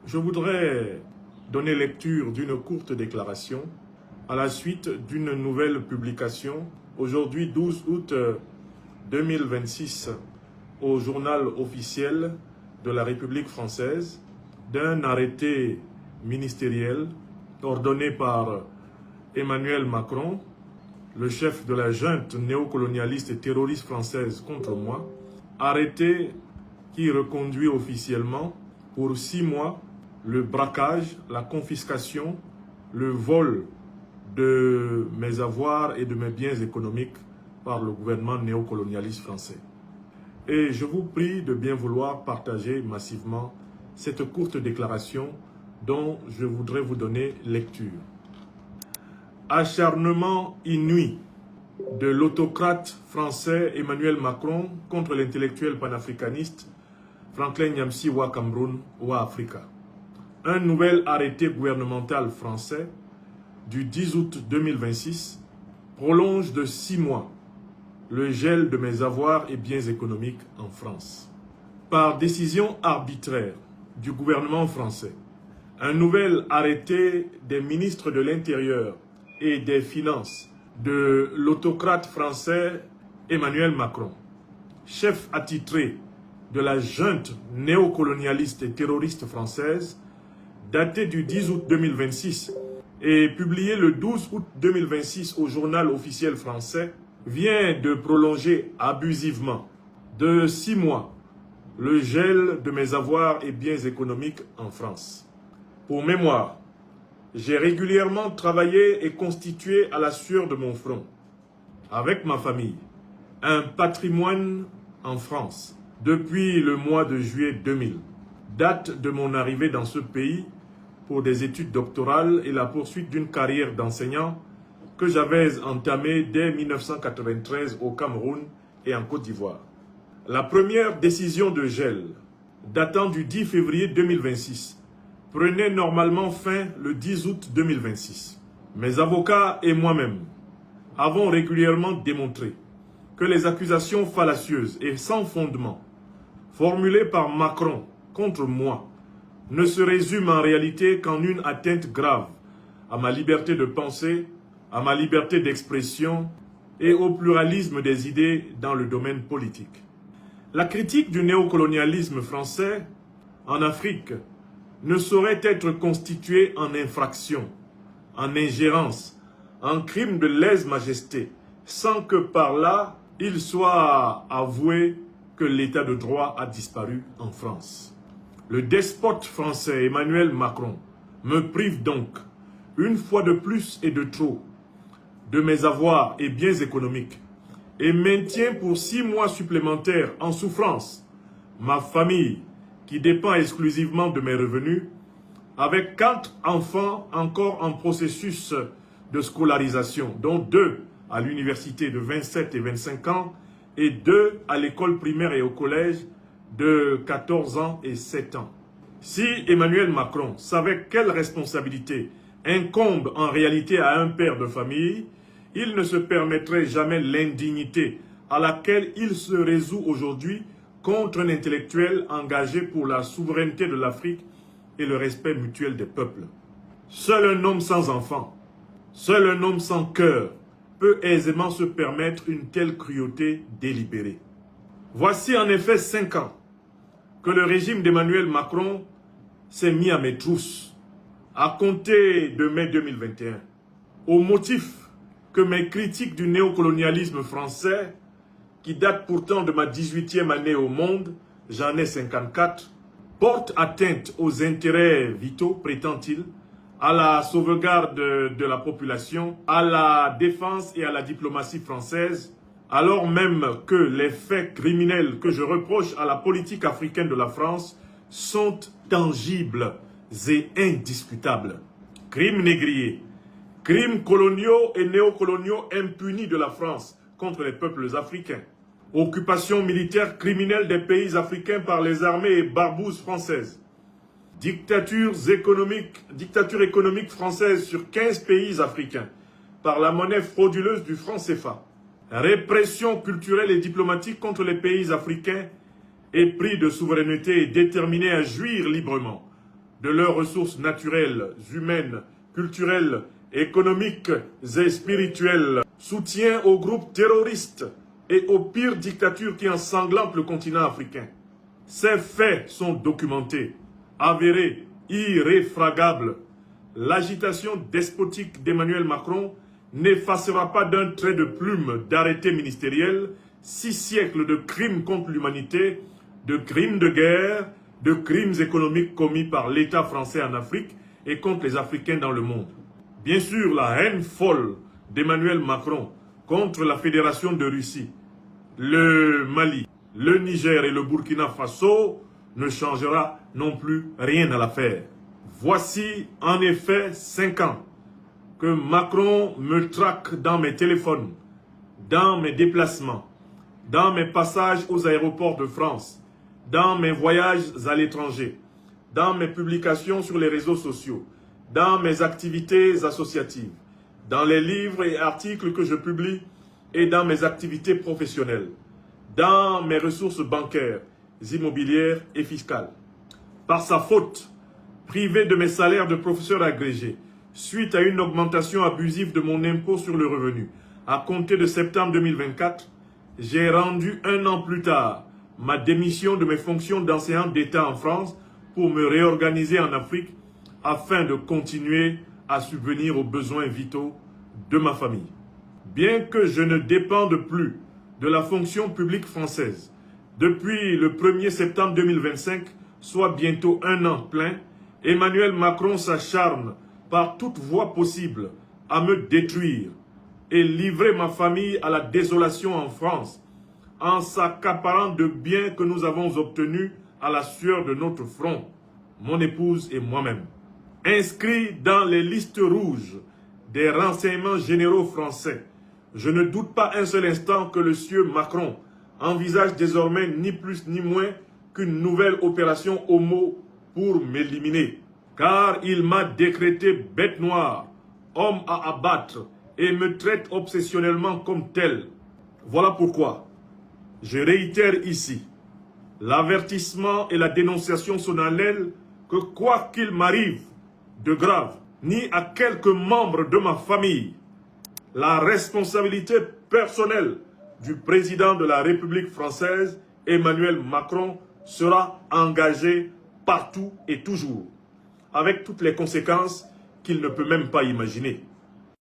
Je voudrais donner lecture d'une courte déclaration à la suite d'une nouvelle publication, aujourd'hui 12 août 2026, au journal officiel de la République française, d'un arrêté ministériel ordonné par Emmanuel Macron, le chef de la junte néocolonialiste et terroriste française contre moi, arrêté qui reconduit officiellement pour 6 mois le braquage, la confiscation, le vol de mes avoirs et de mes biens économiques par le gouvernement néocolonialiste français. Et je vous prie de bien vouloir partager massivement cette courte déclaration dont je voudrais vous donner lecture. Acharnement inouï de l'autocrate français Emmanuel Macron contre l'intellectuel panafricaniste Franklin Nyamsi Wa Cameroun Wa Africa. Un nouvel arrêté gouvernemental français du 10 août 2026 prolonge de 6 mois le gel de mes avoirs et biens économiques en France. Par décision arbitraire du gouvernement français, un nouvel arrêté des ministres de l'Intérieur et des Finances de l'autocrate français Emmanuel Macron, chef attitré de la junte néocolonialiste et terroriste française, daté du 10 août 2026 et publié le 12 août 2026 au journal officiel français, vient de prolonger abusivement de 6 mois le gel de mes avoirs et biens économiques en France. Pour mémoire, j'ai régulièrement travaillé et constitué à la sueur de mon front, avec ma famille, un patrimoine en France depuis le mois de juillet 2000, date de mon arrivée dans ce pays pour des études doctorales et la poursuite d'une carrière d'enseignant que j'avais entamée dès 1993 au Cameroun et en Côte d'Ivoire. La première décision de gel, datant du 10 février 2026, prenait normalement fin le 10 août 2026. Mes avocats et moi-même avons régulièrement démontré que les accusations fallacieuses et sans fondement formulées par Macron contre moi ne se résument en réalité qu'en une atteinte grave à ma liberté de penser, à ma liberté d'expression et au pluralisme des idées dans le domaine politique. La critique du néocolonialisme français en Afrique ne saurait être constituée en infraction, en ingérence, en crime de lèse-majesté, sans que par là, il soit avoué que l'état de droit a disparu en France. Le despote français Emmanuel Macron me prive donc, une fois de plus et de trop, de mes avoirs et biens économiques et maintient pour 6 mois supplémentaires en souffrance ma famille qui dépend exclusivement de mes revenus, avec 4 enfants encore en processus de scolarisation, dont 2 à l'université de 27 et 25 ans et 2 à l'école primaire et au collège de 14 ans et 7 ans. Si Emmanuel Macron savait quelle responsabilité incombe en réalité à un père de famille, il ne se permettrait jamais l'indignité à laquelle il se résout aujourd'hui contre un intellectuel engagé pour la souveraineté de l'Afrique et le respect mutuel des peuples. Seul un homme sans enfant, seul un homme sans cœur peut aisément se permettre une telle cruauté délibérée. Voici en effet 5 ans que le régime d'Emmanuel Macron s'est mis à mes trousses, à compter de mai 2021, au motif que mes critiques du néocolonialisme français, qui datent pourtant de ma 18e année au monde, j'en ai 54, portent atteinte aux intérêts vitaux, prétend-il, à la sauvegarde de la population, à la défense et à la diplomatie française, alors même que les faits criminels que je reproche à la politique africaine de la France sont tangibles et indiscutables. Crimes négriers, crimes coloniaux et néocoloniaux impunis de la France contre les peuples africains, occupation militaire criminelle des pays africains par les armées et barbouzes françaises, dictature économique française sur 15 pays africains par la monnaie frauduleuse du franc CFA, répression culturelle et diplomatique contre les pays africains épris de souveraineté et déterminés à jouir librement de leurs ressources naturelles, humaines, culturelles, économiques et spirituelles, soutien aux groupes terroristes et aux pires dictatures qui ensanglantent le continent africain. Ces faits sont documentés, avérés, irréfragables. L'agitation despotique d'Emmanuel Macron n'effacera pas d'un trait de plume d'arrêté ministériel 6 siècles de crimes contre l'humanité, de crimes de guerre, de crimes économiques commis par l'État français en Afrique et contre les Africains dans le monde. Bien sûr, la haine folle d'Emmanuel Macron contre la Fédération de Russie, le Mali, le Niger et le Burkina Faso ne changera non plus rien à l'affaire. Voici en effet 5 ans que Macron me traque dans mes téléphones, dans mes déplacements, dans mes passages aux aéroports de France, dans mes voyages à l'étranger, dans mes publications sur les réseaux sociaux, dans mes activités associatives, dans les livres et articles que je publie et dans mes activités professionnelles, dans mes ressources bancaires, immobilières et fiscales. Par sa faute, privé de mes salaires de professeur agrégé, suite à une augmentation abusive de mon impôt sur le revenu, à compter de septembre 2024, j'ai rendu 1 an plus tard ma démission de mes fonctions d'enseignant d'État en France pour me réorganiser en Afrique afin de continuer à subvenir aux besoins vitaux de ma famille. Bien que je ne dépende plus de la fonction publique française, depuis le 1er septembre 2025, soit bientôt 1 an plein, Emmanuel Macron s'acharne par toute voie possible à me détruire et livrer ma famille à la désolation en France, en s'accaparant de biens que nous avons obtenus à la sueur de notre front, mon épouse et moi-même. Inscrit dans les listes rouges des renseignements généraux français, je ne doute pas un seul instant que le sieur Macron envisage désormais ni plus ni moins qu'une nouvelle opération homo pour m'éliminer. Car il m'a décrété bête noire, homme à abattre, et me traite obsessionnellement comme tel. Voilà pourquoi je réitère ici l'avertissement et la dénonciation solennelle que quoi qu'il m'arrive de grave, ni à quelques membres de ma famille, la responsabilité personnelle du président de la République française, Emmanuel Macron, sera engagée partout et toujours, avec toutes les conséquences qu'il ne peut même pas imaginer.